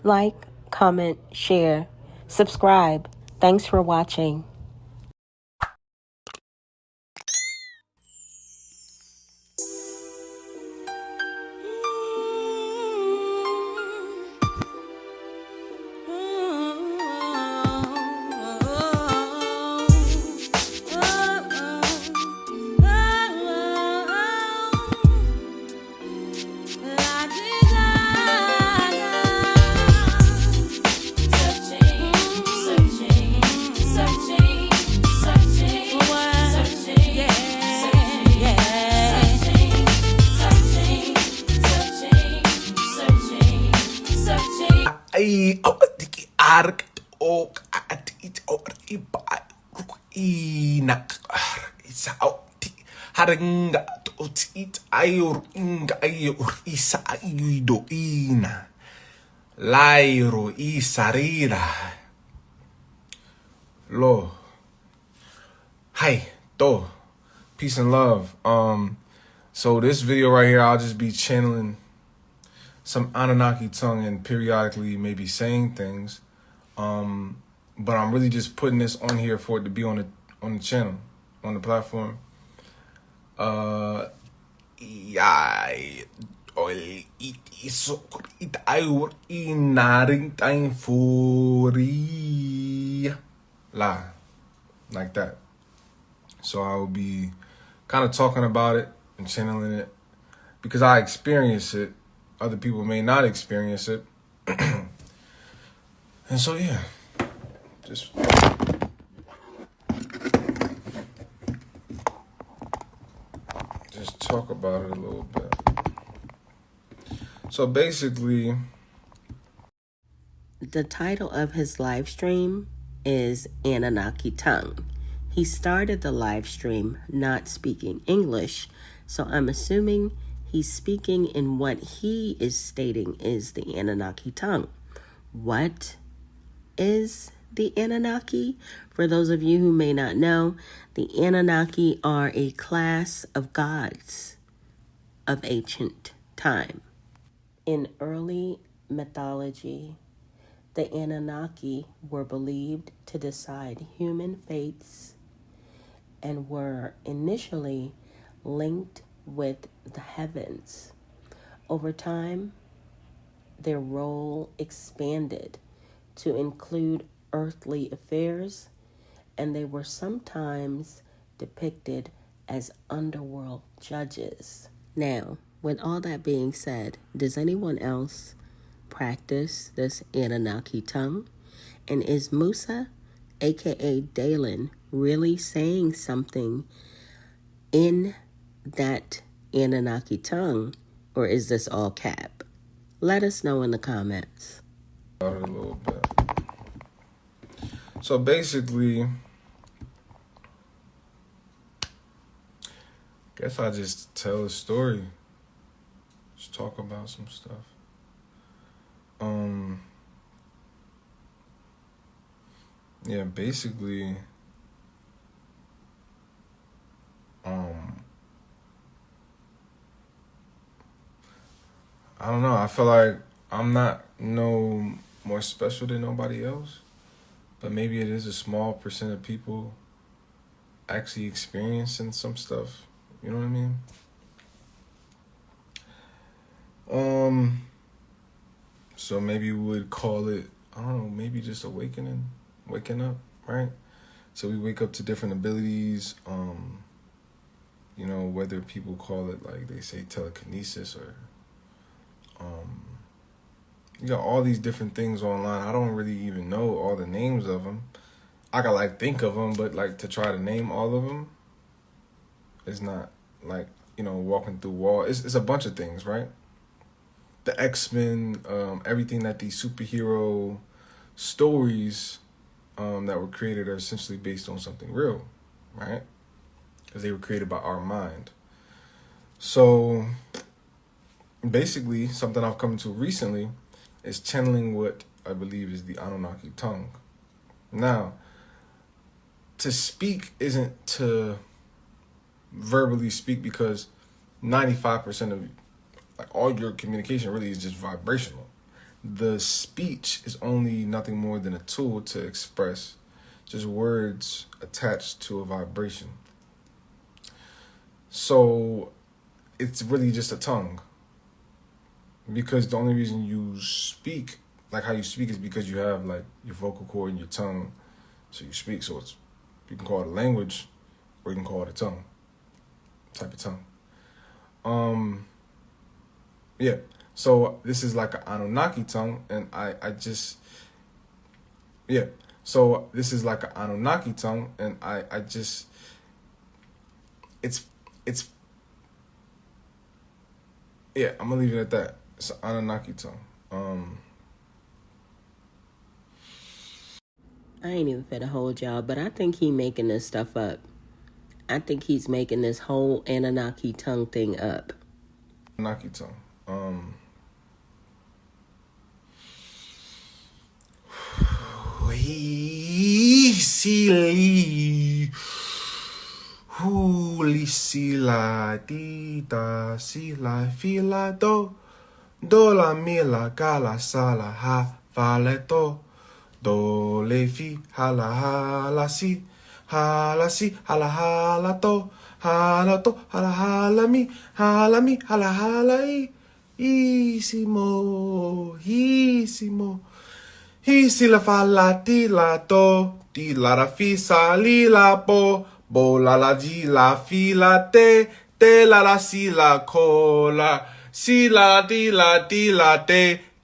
like, comment, share, subscribe. Thanks for watching. Ay, ark ok at it or iba inak isa ti harenga to it ayor inga ayor isa ayudo ina lairo isarira lo hi to peace and love. So this video right here, I'll just be channeling some Anunnaki tongue and periodically maybe saying things. But I'm really just putting this on here for it to be on the channel, on the platform. Like that. So I will be kind of talking about it and channeling it because I experience it. Other people may not experience it. And so, yeah, just talk about it a little bit. So basically, the title of his live stream is Anunnaki Tongue. He started the live stream not speaking English, so I'm assuming he's speaking in what he is stating is the Anunnaki tongue. What is the Anunnaki? For those of you who may not know, the Anunnaki are a class of gods of ancient time. In early mythology, the Anunnaki were believed to decide human fates and were initially linked with the heavens. Over time, their role expanded to include earthly affairs, and they were sometimes depicted as underworld judges. Now, with all that being said, does anyone else practice this Anunnaki tongue? And is Musa, aka Dalen, really saying something in that Anunnaki tongue, or is this all cap? Let us know in the comments. A little bit. So basically, guess I just tell a story. Just talk about some stuff. Yeah, basically, I don't know. I feel like I'm not no more special than nobody else, but maybe it is a small percent of people actually experiencing some stuff. You know what I mean? So maybe we would call it, I don't know, maybe just awakening, waking up, right? So we wake up to different abilities, you know, whether people call it, like they say, telekinesis, or you got all these different things online. I don't really even know all the names of them. I can like think of them, but like to try to name all of them, it's not like, you know, walking through wall. It's a bunch of things, right? The X-Men, everything that these superhero stories that were created are essentially based on something real, right? Because they were created by our mind. So basically, something I've come to recently is channeling what I believe is the Anunnaki tongue. Now, to speak isn't to verbally speak, because 95% of like all your communication really is just vibrational. the speech is only nothing more than a tool to express just words attached to a vibration. So it's really just a tongue. Because the only reason you speak like how you speak is because you have like your vocal cord and your tongue. So you speak. So it's, you can call it a language or you can call it a tongue. Type of tongue. Yeah. So this is like an Anunnaki tongue, and I just, yeah. So this is like an Anunnaki tongue, and I just, it's, yeah, I'm gonna leave it at that. It's an Anunnaki tongue. I ain't even finna hold y'all, but I think he making this stuff up. I think he's making this whole Anunnaki tongue thing up. Anunnaki tongue. Sili huli sila dita sila fila do la mila gala sala ha valeto do le fi hala hala si hala to hala hala mi hala i isimo. Hi si la fa la ti la to, ti la ra fi sa li la bo la la di la fi la te la la si la ko la, si la di la te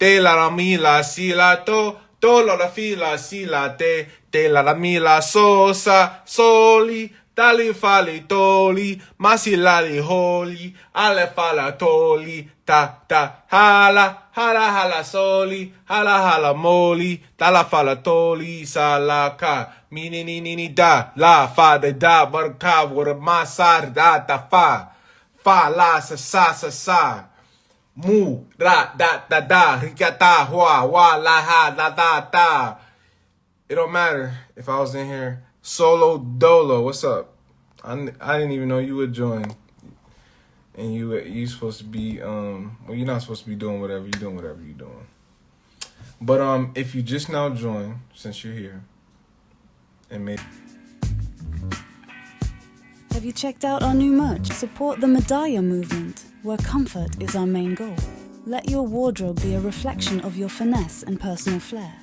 la ra mi la si la to la ra fi la si la te la ra mi la so sa soli. Dali fali toli, masi lali holi, ale fala toli, ta hala soli, hala moli, dala fala toli, salaka, ni da, la fa de da, barka, wara masar da fa la sa, mu, ra, da, rikata, hua, wa, la, ha, da. It don't matter if I was in here. Solo Dolo, what's up? I didn't even know you would join. And you supposed to be well, you're not supposed to be doing whatever you're doing. But if you just now joined, since you're here, and maybe have you checked out our new merch? Support the Medaya movement, where comfort is our main goal. Let your wardrobe be a reflection of your finesse and personal flair.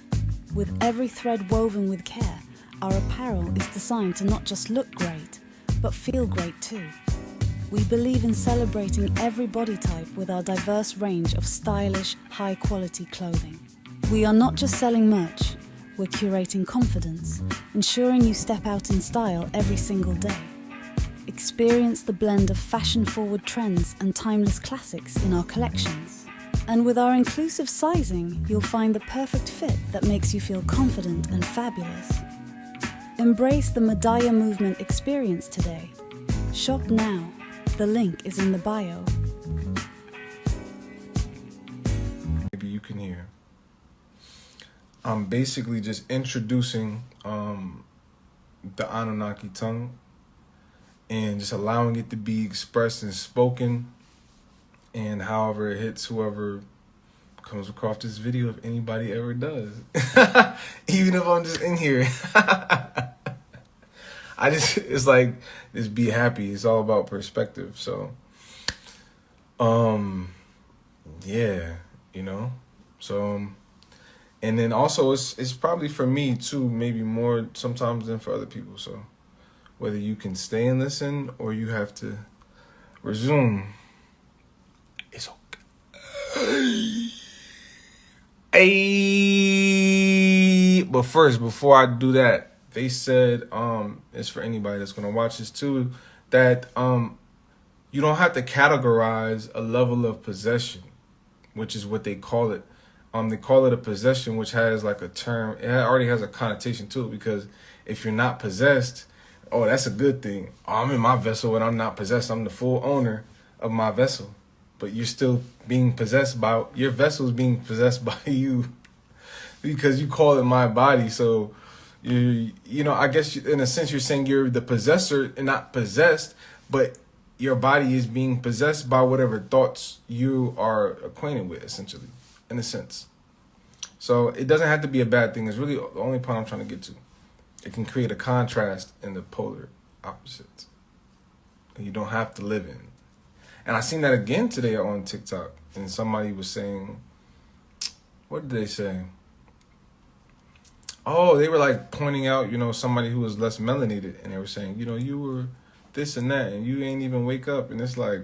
With every thread woven with care, our apparel is designed to not just look great, but feel great too. We believe in celebrating every body type with our diverse range of stylish, high-quality clothing. We are not just selling merch, we're curating confidence, ensuring you step out in style every single day. Experience the blend of fashion-forward trends and timeless classics in our collections. And with our inclusive sizing, you'll find the perfect fit that makes you feel confident and fabulous. Embrace the Medaya movement experience today. Shop now. The link is in the bio. maybe you can hear. I'm basically just introducing the Anunnaki tongue and just allowing it to be expressed and spoken, and however it hits whoever comes across this video, if anybody ever does. Even if I'm just in here. It's like, just be happy. It's all about perspective. So, yeah, you know, so, and then also it's probably for me too, maybe more sometimes than for other people. So whether you can stay and listen or you have to resume, it's okay. Hey, but first, before I do that, they said, it's for anybody that's gonna watch this too, that you don't have to categorize a level of possession, which is what they call it. They call it a possession, which has like a term. It already has a connotation to it, because if you're not possessed, oh, that's a good thing. Oh, I'm in my vessel and I'm not possessed. I'm the full owner of my vessel. But you're still being possessed by, your vessel is being possessed by you, because you call it my body. So, you know, I guess in a sense you're saying you're the possessor and not possessed, but your body is being possessed by whatever thoughts you are acquainted with, essentially, in a sense. So it doesn't have to be a bad thing. It's really the only point I'm trying to get to. It can create a contrast in the polar opposites. And you don't have to live in. And I seen that again today on TikTok. And somebody was saying, what did they say? Oh, they were like pointing out, somebody who was less melanated. And they were saying, you were this and that. And you ain't even wake up. And it's like,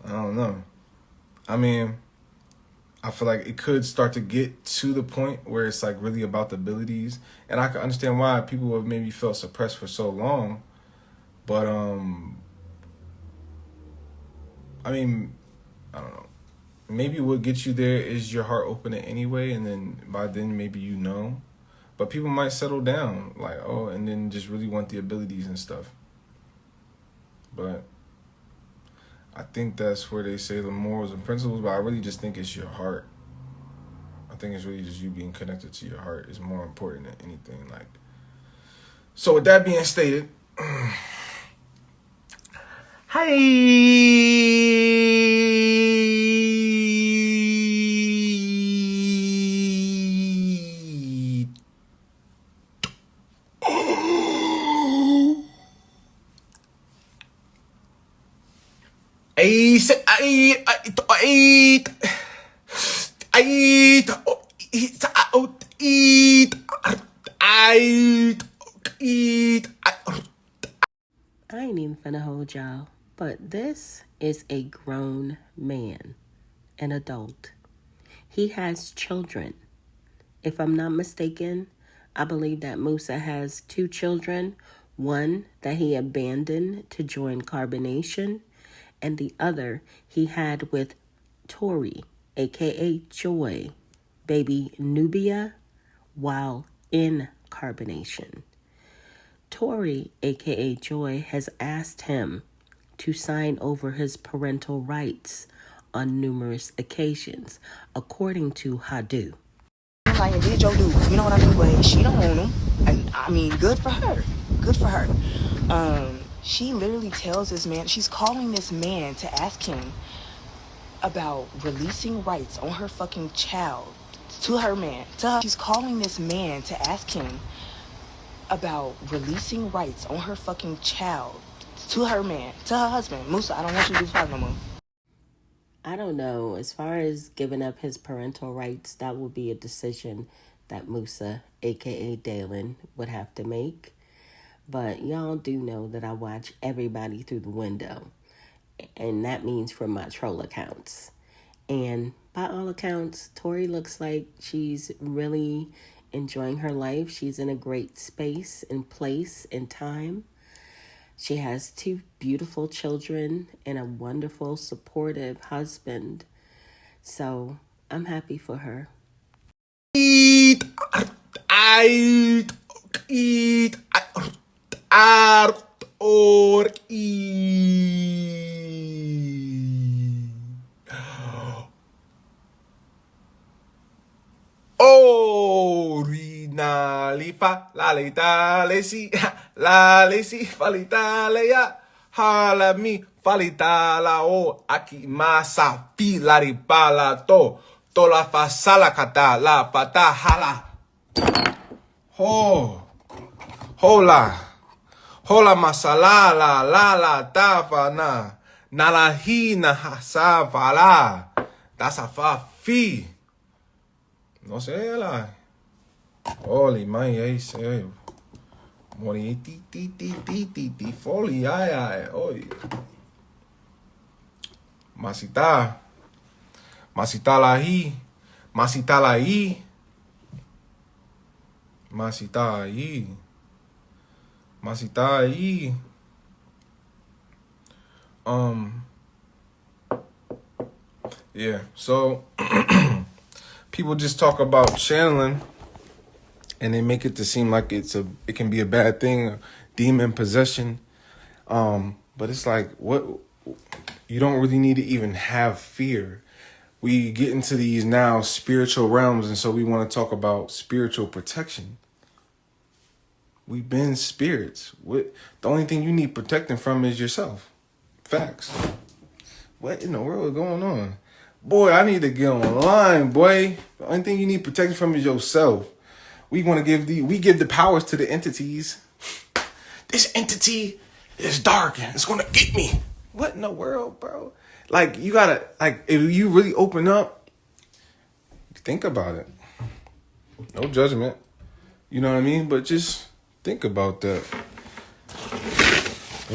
I don't know. I mean, I feel like it could start to get to the point where it's like really about the abilities. And I can understand why people have maybe felt suppressed for so long. But, I mean, I don't know. Maybe what gets you there is your heart opening anyway. And then by then, maybe But people might settle down. Like, and then just really want the abilities and stuff. But I think that's where they say the morals and principles, but I really just think it's your heart. I think it's really just you being connected to your heart is more important than anything. Like, so with that being stated, hi. I ain't even finna hold y'all, but this is a grown man, an adult. He has children. If I'm not mistaken, I believe that Musa has 2 children, one that he abandoned to join carbonation, and the other he had with Tori, aka Joy, baby Nubia, while in carbonation. Tori, aka Joy, has asked him to sign over his parental rights on numerous occasions, according to Hadu. Like, did your dude, you know what I mean? But she don't want him. And I mean, good for her. Good for her. She literally tells this man, she's calling this man to ask him about releasing rights on her fucking child to her man. She's calling this man to ask him about releasing rights on her fucking child to her man, to her husband. Musa, I don't want you to do this no more. I don't know. As far as giving up his parental rights, that would be a decision that Musa, aka Dalen, would have to make. But y'all do know that I watch everybody through the window. And that means from my troll accounts. And by all accounts, Tori looks like she's really enjoying her life. She's in a great space and place and time. She has 2 beautiful children and a wonderful, supportive husband. So I'm happy for her. La lesi falita leya hala mi falita la o aki masa fi la ripala to la fasala kata la pata hala hola masala la tafa na la hina hasa la tasafa fi no sé la holy my say Mori ti foli ay oi masita lahi yeah, so people just talk about channeling and they make it to seem like it can be a bad thing, demon possession. But it's like, what, you don't really need to even have fear. We get into these now spiritual realms, and so we want to talk about spiritual protection. We've been spirits. The only thing you need protecting from is yourself. Facts. What in the world is going on? Boy, I need to get online, boy. The only thing you need protection from is yourself. We give the powers to the entities. This entity is dark and it's gonna get me. What in the world, bro? Like, you gotta, like, if you really open up, think about it. No judgment. You know what I mean? But just think about that.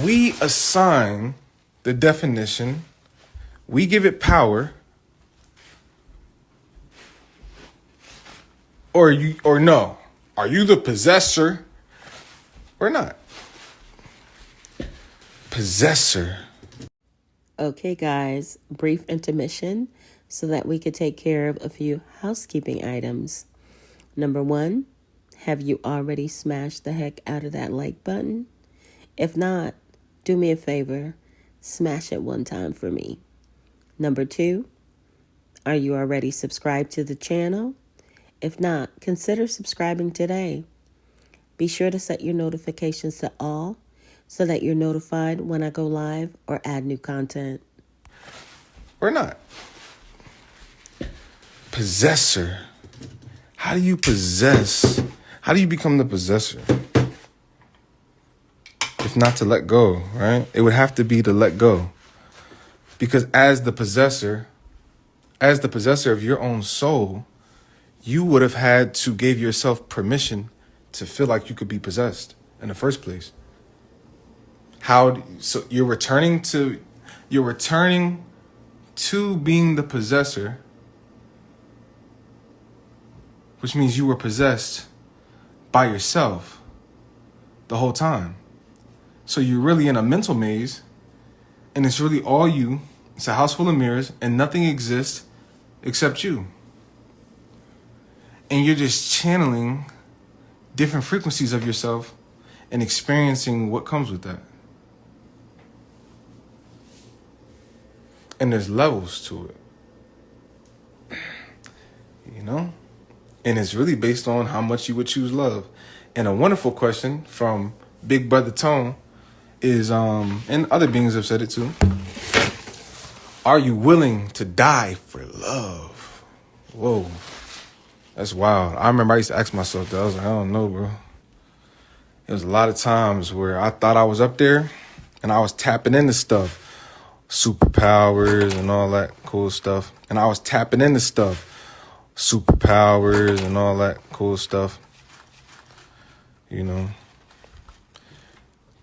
We assign the definition. We give it power. Or no. Are you the possessor or not? Possessor. Okay, guys, brief intermission so that we could take care of a few housekeeping items. Number 1, have you already smashed the heck out of that like button? If not, do me a favor, smash it one time for me. Number 2, are you already subscribed to the channel? If not, consider subscribing today. Be sure to set your notifications to all so that you're notified when I go live or add new content. Or not. Possessor. How do you possess? How do you become the possessor? If not to let go, right? It would have to be to let go. Because as the possessor of your own soul, you would have had to give yourself permission to feel like you could be possessed in the first place. So you're returning to being the possessor, which means you were possessed by yourself the whole time. So you're really in a mental maze, and it's really all you. It's a house full of mirrors, and nothing exists except you. And you're just channeling different frequencies of yourself and experiencing what comes with that. And there's levels to it, you know? And it's really based on how much you would choose love. And a wonderful question from Big Brother Tone is, and other beings have said it too, are you willing to die for love? Whoa, that's wild. I remember I used to ask myself that. I was like, I don't know, bro. It was a lot of times where I thought I was up there and I was tapping into stuff. Superpowers and all that cool stuff. And I was tapping into stuff. Superpowers and all that cool stuff. You know,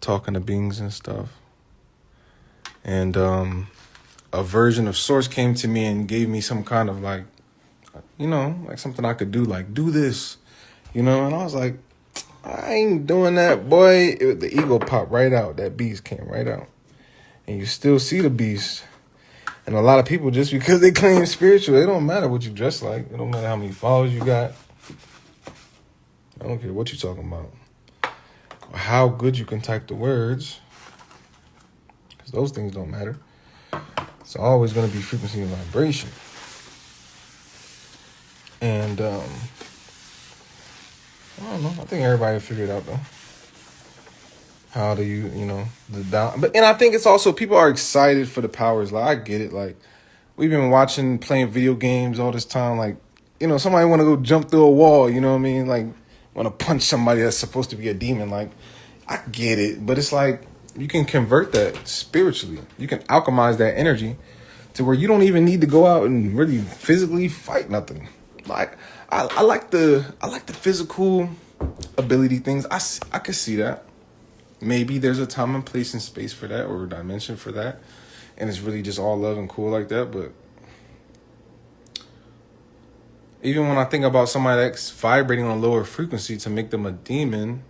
talking to beings and stuff. And a version of Source came to me and gave me some kind of like, you know, like something I could do, like do this, you know. And I was like, I ain't doing that, boy. The ego popped right out. That beast came right out. And you still see the beast. And a lot of people, just because they claim spiritual, it don't matter what you dress like. It don't matter how many followers you got. I don't care what you're talking about. Or how good you can type the words. Because those things don't matter. It's always going to be frequency and vibration. And, I don't know. I think everybody figured it out, though. How do you know, the down? But and I think it's also people are excited for the powers. Like, I get it. Like, we've been playing video games all this time. Like, you know, somebody want to go jump through a wall. You know what I mean? Like, want to punch somebody that's supposed to be a demon. Like, I get it. But it's like you can convert that spiritually. You can alchemize that energy to where you don't even need to go out and really physically fight nothing. Like, I like the physical ability things. I can see that. Maybe there's a time and place and space for that, or a dimension for that, and it's really just all love and cool like that. But even when I think about somebody that's vibrating on a lower frequency to make them a demon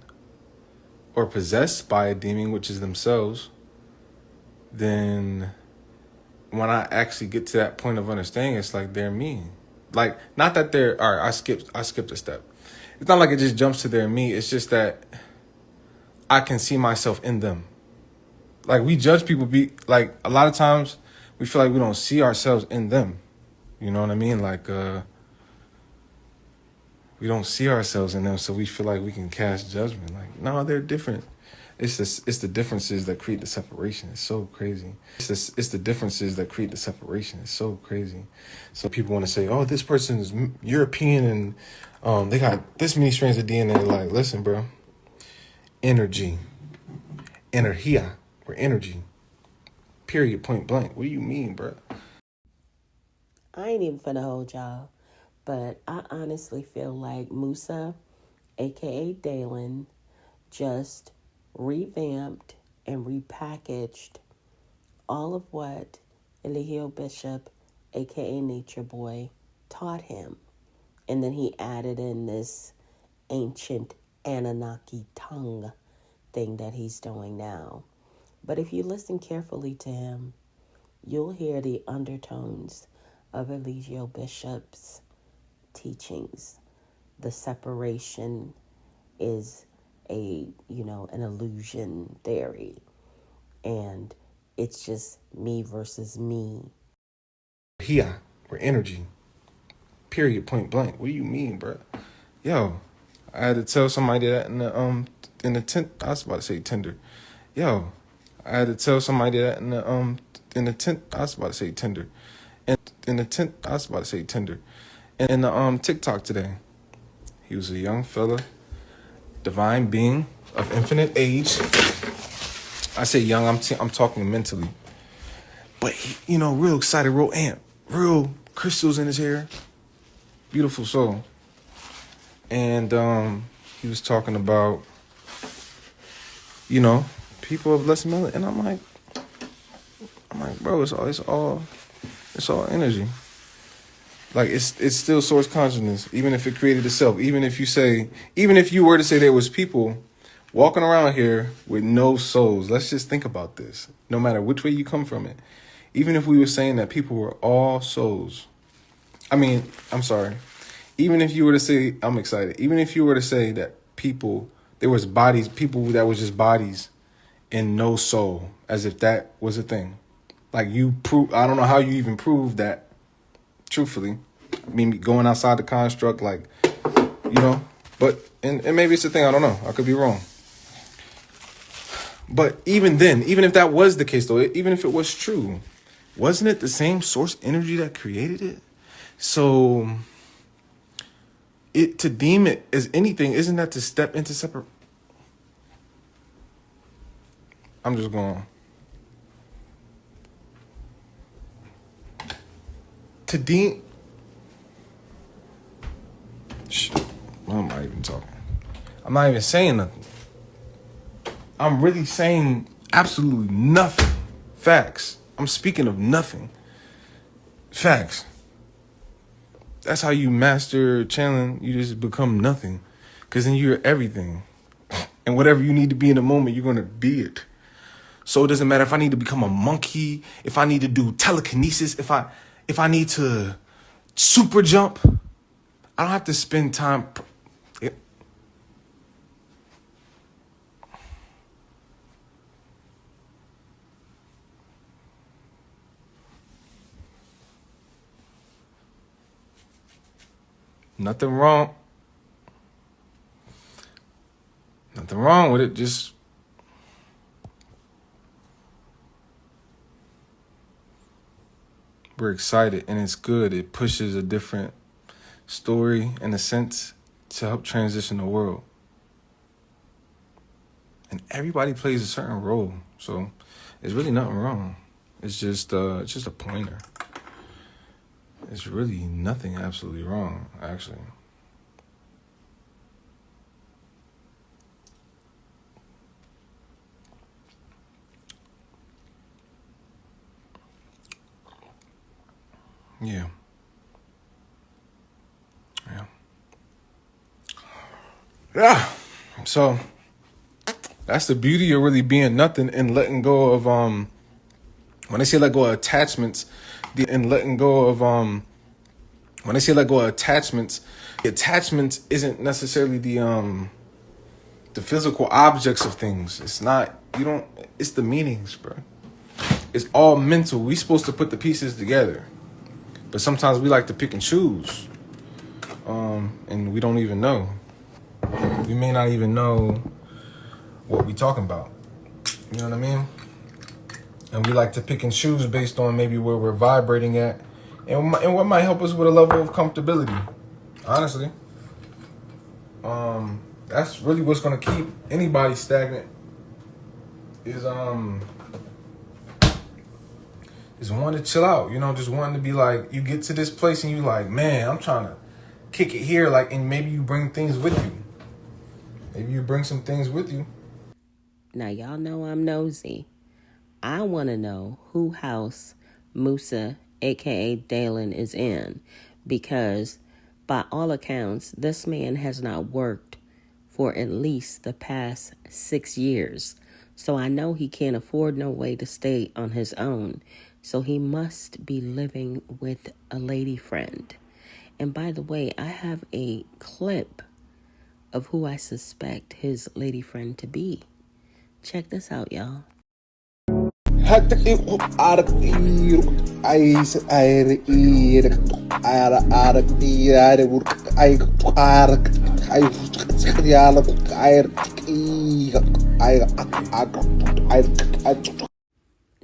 or possessed by a demon, which is themselves, then when I actually get to that point of understanding, it's like they're me. Like, not that they're, all right, I skipped a step. It's not like it just jumps to their me. It's just that I can see myself in them. Like, we judge people, like, a lot of times we feel like we don't see ourselves in them. You know what I mean? Like, we don't see ourselves in them, so we feel like we can cast judgment. Like, no, they're different. It's the differences that create the separation. It's so crazy. It's the differences that create the separation. It's so crazy. So people want to say, oh, this person is European and they got this many strands of DNA. Like, listen, bro. Energy. Energia. Or energy. Period. Point blank. What do you mean, bro? I ain't even finna hold y'all, but I honestly feel like Musa, aka Dalen, just revamped and repackaged all of what Eligio Bishop, aka Nature Boy, taught him. And then he added in this ancient Anunnaki tongue thing that he's doing now. But if you listen carefully to him, you'll hear the undertones of Eligio Bishop's teachings. The separation is an illusion theory. And it's just me versus me. Here, or energy. Period. Point blank. What do you mean, bro? Yo, I had to tell somebody that in the tent. I was about to say Tinder. Yo, I had to tell somebody that in the tent. I was about to say Tinder. And in the tent. I was about to say Tinder. And in the TikTok today, he was a young fella, divine being of infinite age. I say young. I'm talking mentally. But he, real excited, real amped, real crystals in his hair. Beautiful soul. And he was talking about, people of less melanin. And I'm like, bro, it's all energy. Like it's still source consciousness, even if it created itself. Even if you were to say there was people walking around here with no souls. Let's just think about this. No matter which way you come from it. Even if we were saying that people were all souls. I'm sorry. Even if you were to say, I'm excited. Even if you were to say that there was bodies, people that was just bodies and no soul, as if that was a thing. Like I don't know how you even prove that, truthfully. Going outside the construct, but, and maybe it's a thing, I don't know. I could be wrong. But even then, even if that was the case though, even if it was true, wasn't it the same source energy that created it? So to deem it as anything, isn't that to step into separate? I'm just going. To deem. What am I even talking? I'm not even saying nothing. I'm really saying absolutely nothing. Facts. I'm speaking of nothing. Facts. That's how you master channeling. You just become nothing. Because then you're everything. And whatever you need to be in the moment, you're going to be it. So it doesn't matter if I need to become a monkey, if I need to do telekinesis, if I need to super jump, I don't have to spend time. Nothing wrong. Nothing wrong with it. Just we're excited and it's good. It pushes a different story in a sense to help transition the world. And everybody plays a certain role. So it's really nothing wrong. It's just a pointer. It's really nothing absolutely wrong, actually. Yeah. So that's the beauty of really being nothing and letting go of when they say let go of attachments, the attachments isn't necessarily the physical objects of things. It's not, it's the meanings, bro. It's all mental. We supposed to put the pieces together. But sometimes we like to pick and choose. And we don't even know. We may not even know what we talking about. You know what I mean? And we like to pick and choose based on maybe where we're vibrating at and what might help us with a level of comfortability. Honestly. That's really what's gonna keep anybody stagnant is wanting to chill out, you know, just wanting to be like, you get to this place and you like, man, I'm trying to kick it here, like, and maybe you bring things with you. Maybe you bring some things with you. Now, y'all know I'm nosy. I want to know who house Musa, a.k.a. Dalen, is in, because by all accounts, this man has not worked for at least the past 6 years. So I know he can't afford no way to stay on his own. So he must be living with a lady friend. And by the way, I have a clip of who I suspect his lady friend to be. Check this out, y'all.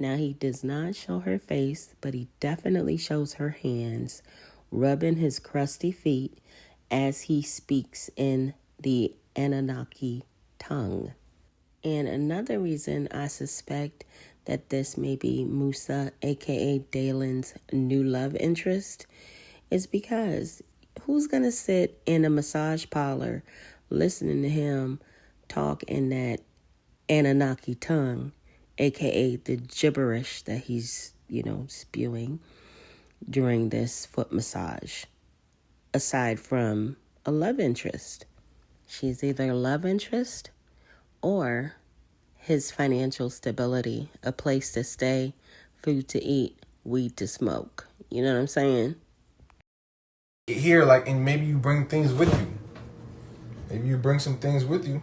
Now, he does not show her face, but he definitely shows her hands, rubbing his crusty feet as he speaks in the Anunnaki tongue. And another reason I suspect that this may be Musa, aka Dalen's new love interest, is because who's going to sit in a massage parlor listening to him talk in that Anunnaki tongue, aka the gibberish that he's, spewing during this foot massage, aside from a love interest? She's either a love interest or his financial stability, a place to stay, food to eat, weed to smoke. You know what I'm saying? Here, like, and maybe you bring things with you. Maybe you bring some things with you.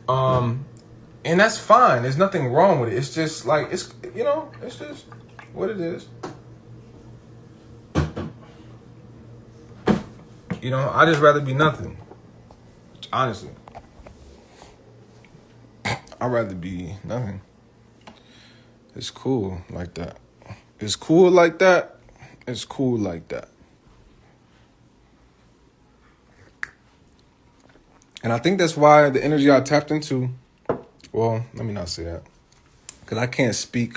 And that's fine. There's nothing wrong with it. It's just like, it's just what it is. I'd just rather be nothing. Honestly. I'd rather be nothing. It's cool like that. It's cool like that. It's cool like that. And I think that's why the energy I tapped into, well, let me not say that. Because I can't speak.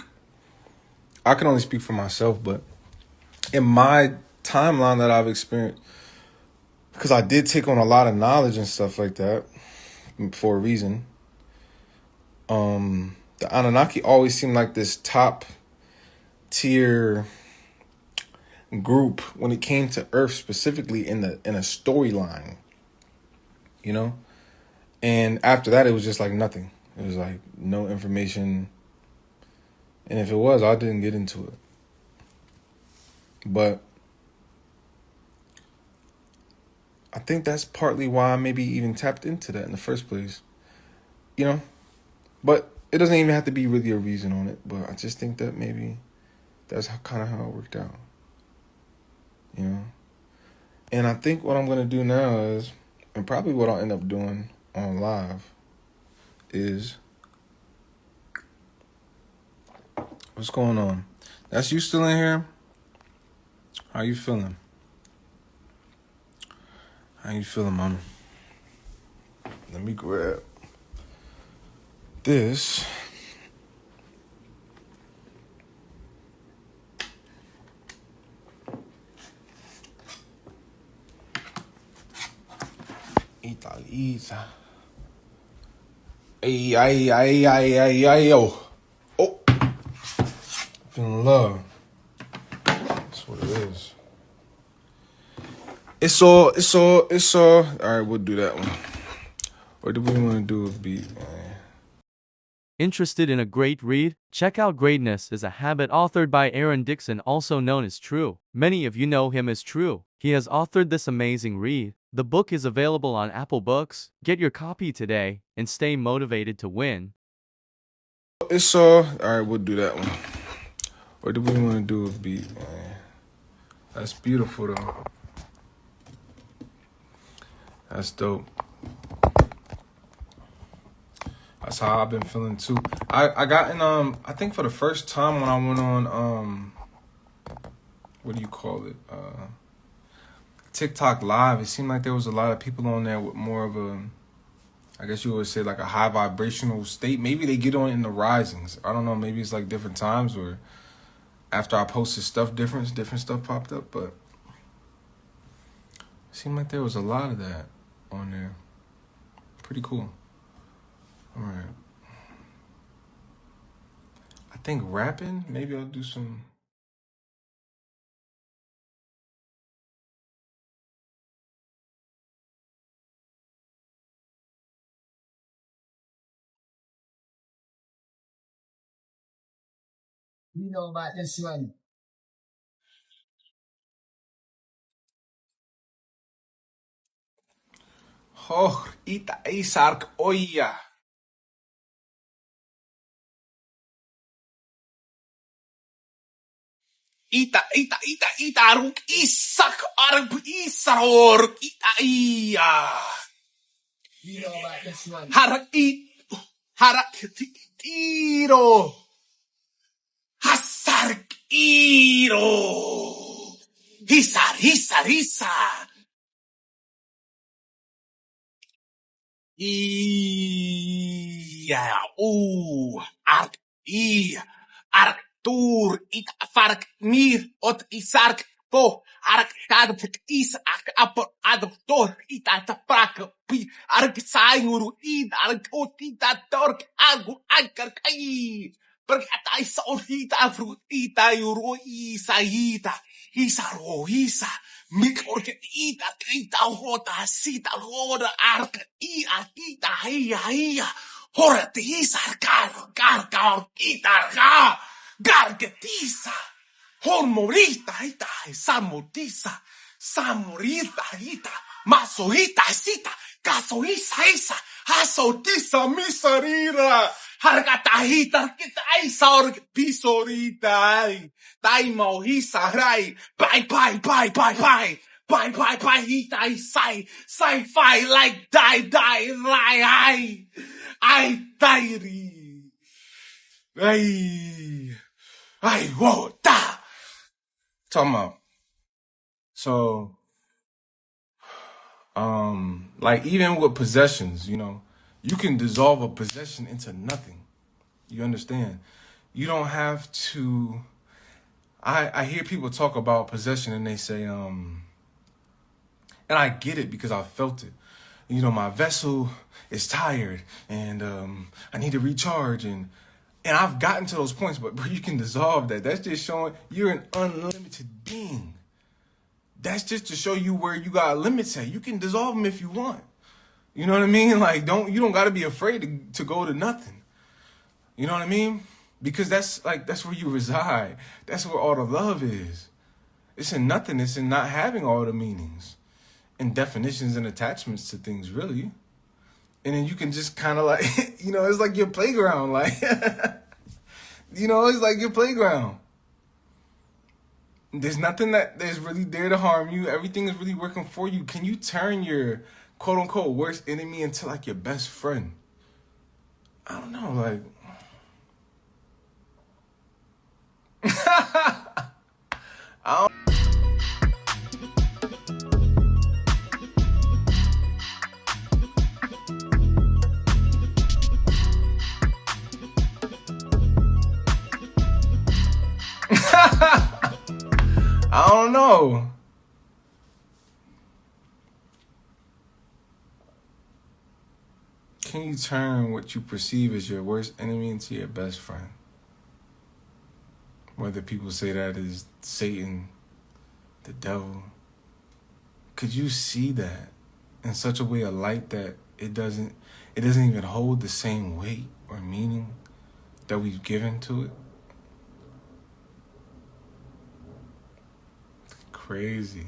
I can only speak for myself, but in my timeline that I've experienced, because I did take on a lot of knowledge and stuff like that for a reason. The Anunnaki always seemed like this top tier group when it came to Earth, specifically in a storyline, and after that it was just like nothing. It was like no information, and if it was, I didn't get into it. But I think that's partly why I maybe even tapped into that in the first place, but it doesn't even have to be really a reason on it. But I just think that maybe that's kind of how it worked out, And I think what I'm going to do now is, and probably what I'll end up doing on live, is, what's going on? That's you still in here? How you feeling? How you feeling, mama? Let me grab this. Italiza. Ay, yo. Oh. Feeling love. That's what it is. It's all. All right, we'll do that one. Or do we want to do a beat, man? Interested in a great read? Check out Greatness is a Habit authored by Aaron Dixon, also known as True. Many of you know him as True. He has authored this amazing read. The book is available on Apple Books. Get your copy today and stay motivated to win. It's all right, we'll do that one. Or do we want to do a beat, man? That's beautiful, though. That's dope. That's how I've been feeling too. I got in I think for the first time when I went on what do you call it? TikTok live, it seemed like there was a lot of people on there with more of a, I guess you would say like a high vibrational state. Maybe they get on in the risings. I don't know, maybe it's like different times or after I posted stuff different stuff popped up, but it seemed like there was a lot of that on there. Pretty cool. All right. I think rapping, maybe I'll do some. You know about this one. Oh, ita isark oya. Ita aruk isak aruk isarok ita iya. You know about this one. Harak tiro. Hasark iro. Hisar. Iya, ark I, Arctur, it fark mir, ot isark po, ark kadpik is, apor adoptor, it at a prak, pi, ark sainguru, ark otita tork, ankar kai. Perkatai sorita frutita yuro isaita, isaro isa, mikorket ita hota sita hoda ark akita hiya. Horati isar gar itar gargetisa. Hormorita ita samotisa. Samorita ita. Masoita sita. Casoisa isa. Asotisa misarira. Hargatahita kita isar pisorita. Taimo hisarai. Bye. Bye, hita sci-fi like die, I diary. I whoa, da. Talking about, so, like even with possessions, you know, you can dissolve a possession into nothing. You understand? You don't have to, I hear people talk about possession and they say, and I get it because I felt it. You know, my vessel is tired and I need to recharge and I've gotten to those points, but bro, you can dissolve that. That's just showing you're an unlimited being. That's just to show you where you got limits at. You can dissolve them if you want. You know what I mean? Like you don't got to be afraid to go to nothing. You know what I mean? Because that's where you reside. That's where all the love is. It's in nothing. It's in not having all the meanings and definitions and attachments to things, really. And then you can just kind of like, you know, it's like your playground. Like, you know, it's like your playground. There's nothing that is really there to harm you. Everything is really working for you. Can you turn your quote unquote worst enemy into like your best friend? I don't know, like. I don't. I don't know. Can you turn what you perceive as your worst enemy into your best friend? Whether people say that is Satan, the devil. Could you see that in such a way of light that it doesn't even hold the same weight or meaning that we've given to it? Crazy.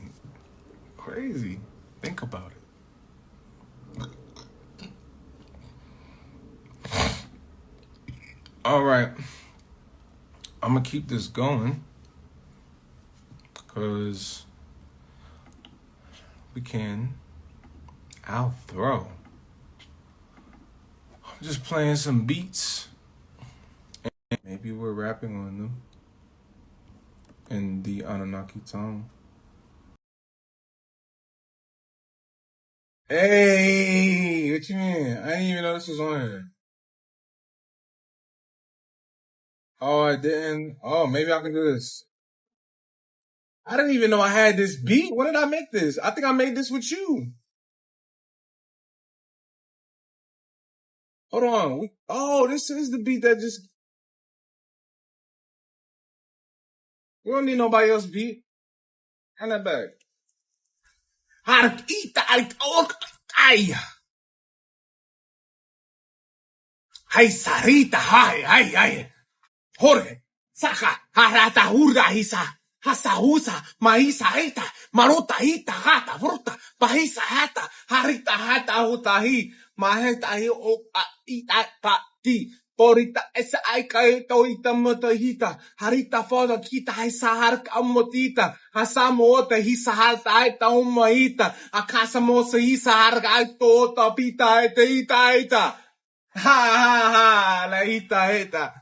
Think about it. All right. I'm going to keep this going because we can outthrow just playing some beats. And maybe we're rapping on them in the Anunnaki tongue. Hey, what you mean? I didn't even know this was on here. Oh, I didn't. Oh, maybe I can do this. I didn't even know I had this beat. When did I make this? I think I made this with you. Hold on. Oh, this is the beat that just. We don't need nobody else beat. Hand that back. Ay. Ay, Sarita. Ay. Jorge, Saja, Harata Hurda Hisa, Hasahusa, Maisa Eta, Maruta Ita Hata, Fruta, Bahisa Hata, Harita Hata Hutahi, Maheta O Ita Pati, Porita Esa Aika Toita Motahita, Harita Foda Kita Hisa Hark Amotita, Hasamota Hisa Halta Aita Umaita, Akasa Mosa Hisa Harga Tota Pita Eta. Ha, la Eta.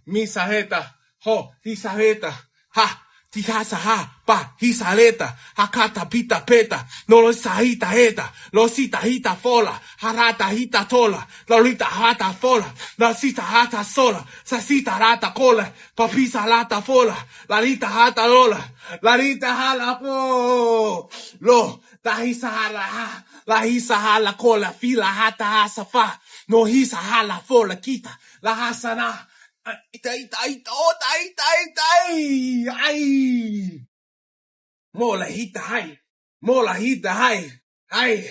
Misaheta, ho, hisaheta, ha, tihasa ha, pa, hisaleta, hakata pita peta, no lo sahita heta, lo sita hita fola, harata hita tola, lolita hata fola, la sita hata sola, sasita rata cola, papisa lata fola, larita hata lola, larita hala fo, lo, la hisa hala ha, la hisa hala cola, fila hata hasafa, no hisa hala fola kita, la hasana, ay. Mola hita hay. Mola hita hay. Hay.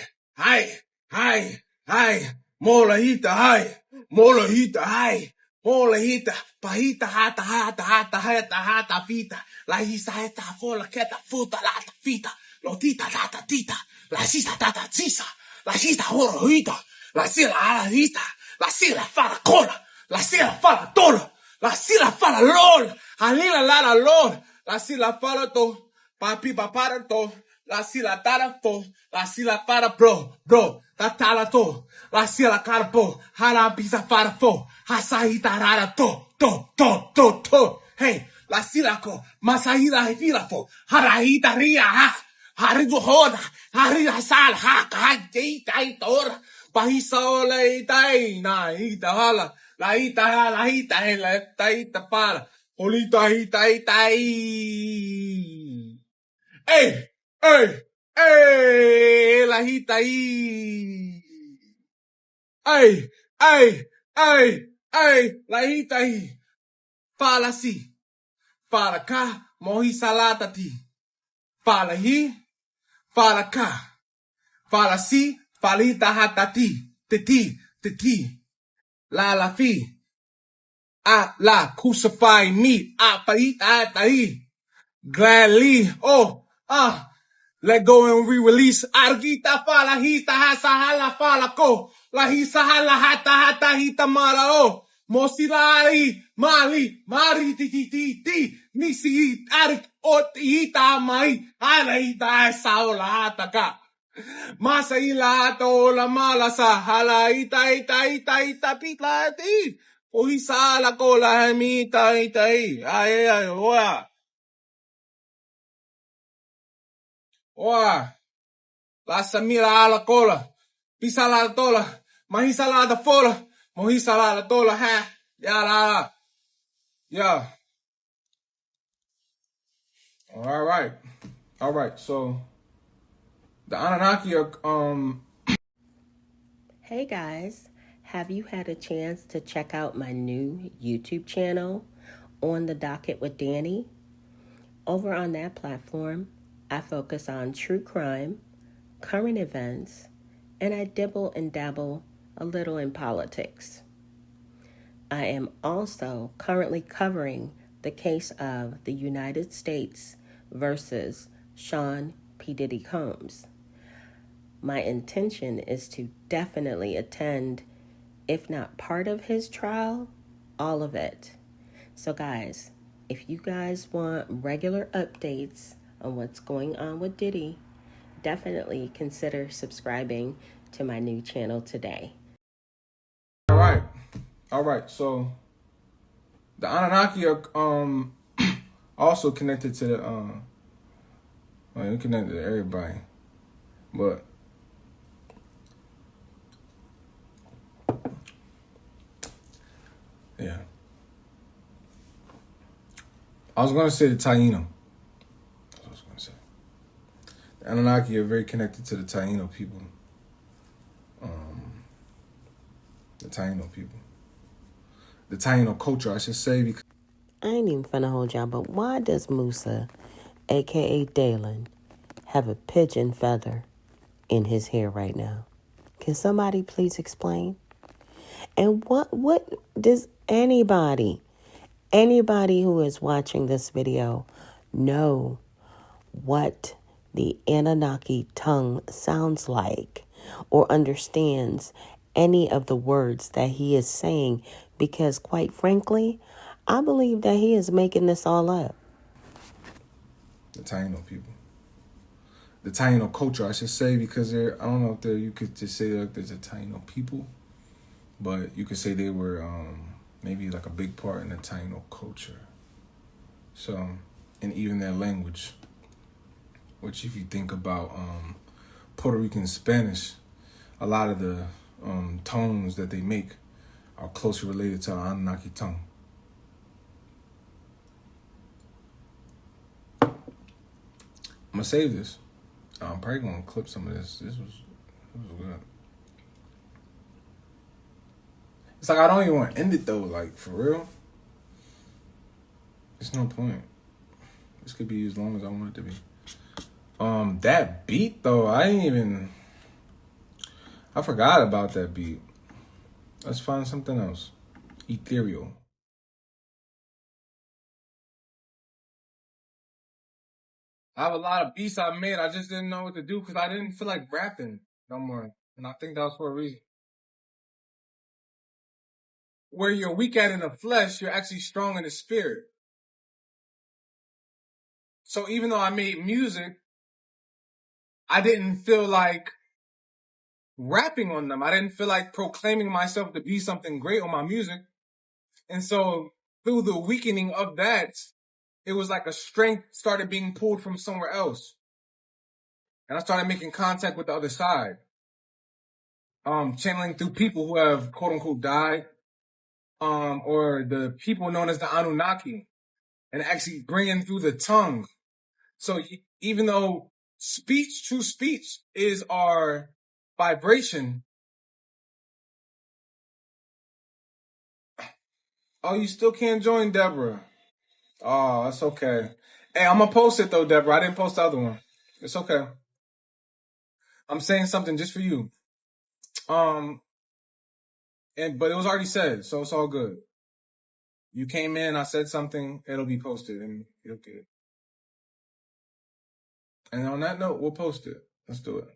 Mola hita hay. Mola hita hay. Mola hita. Pahita hata fita. La hisa heta fola keta futa lata fita. Lotita lata tita. La sisa tata sisa. La hita horo hita. La sila ala hita. La sila fara cola. La sila fala tola. La sila fala lol. Halila lara lol. La sila fala to. Papi papara to. La sila tara to. La sila para bro. La tala to. La sila cara po. Hara pisa fara fo. Hasahita rara to. Hey. La sila ko. Masahida fila fo. Harahita ria ha. Haridu hoda. Harida sal ha. Kahajita itora. Pahisa ola itai. Na ita hala. La ita para. Olita itai. Hey, la hita ahí. Ay, la hita ahí. Fala si. Fala cá, morri salata ti. Fala hi, fala cá. Fala si, falita hatati. Titi. La fi. La crucify me. Paita atahi. Gladly. Let go and re-release. Argita fala hita hasa hala fala ko. La hisa hala hata hita mara o. Mosilari mari ti. Nisi arik ot hita mai. Hala hita hasa ola hata ka. Masa ila hata ola malasa. Hala hita pitla ti. O hisa hala ko la hemita hita hi. Ay, oa. Oa, la samira ala cola, pisa la tola, mahisa la da fola, mohisa la tola ha, ya. All right. So the Anunnaki are Hey guys, have you had a chance to check out my new YouTube channel, On the Docket with Danny? Over on that platform, I focus on true crime, current events, and I dibble and dabble a little in politics. I am also currently covering the case of the United States versus Sean P. Diddy Combs. My intention is to definitely attend, if not part of his trial, all of it. So guys, if you guys want regular updates on what's going on with Diddy, definitely consider subscribing to my new channel today. all right. All right, so the Anunnaki are also connected to the well, they're connected to everybody, but yeah, I was gonna say the Taino. That's what I was gonna say. The Anunnaki are very connected to the Taino people. The Taino people. The Taino culture, I should say, because I ain't even finna hold y'all, but why does Musa, aka Dalen, have a pigeon feather in his hair right now? Can somebody please explain? And what does anybody who is watching this video know what the Anunnaki tongue sounds like or understands any of the words that he is saying? Because quite frankly, I believe that he is making this all up. the Taino people. The Taino culture, I should say, because they're, I don't know if you could just say like there's a Taino people, but you could say they were maybe like a big part in the Taino culture. So, and even their language, which if you think about Puerto Rican Spanish, a lot of the tones that they make are closely related to the Anunnaki tongue. I'm gonna save this. I'm probably gonna clip some of this. This was good. It's like I don't even want to end it though. Like for real, there's no point. This could be as long as I want it to be. That beat though, I forgot about that beat. Let's find something else. Ethereal. I have a lot of beats I made. I just didn't know what to do because I didn't feel like rapping no more. And I think that was for a reason. Where you're weak at in the flesh, you're actually strong in the spirit. So even though I made music, I didn't feel like rapping on them. I didn't feel like proclaiming myself to be something great on my music. And so through the weakening of that, it was like a strength started being pulled from somewhere else. And I started making contact with the other side. Channeling through people who have quote unquote died, or the people known as the Anunnaki, and actually bringing through the tongue. So even though true speech is our vibration. Oh, you still can't join, Deborah. Oh, that's okay. Hey, I'm gonna post it though, Deborah. I didn't post the other one. It's okay. I'm saying something just for you. But it was already said, so it's all good. You came in, I said something, it'll be posted, and you'll get it. And on that note, we'll post it. Let's do it.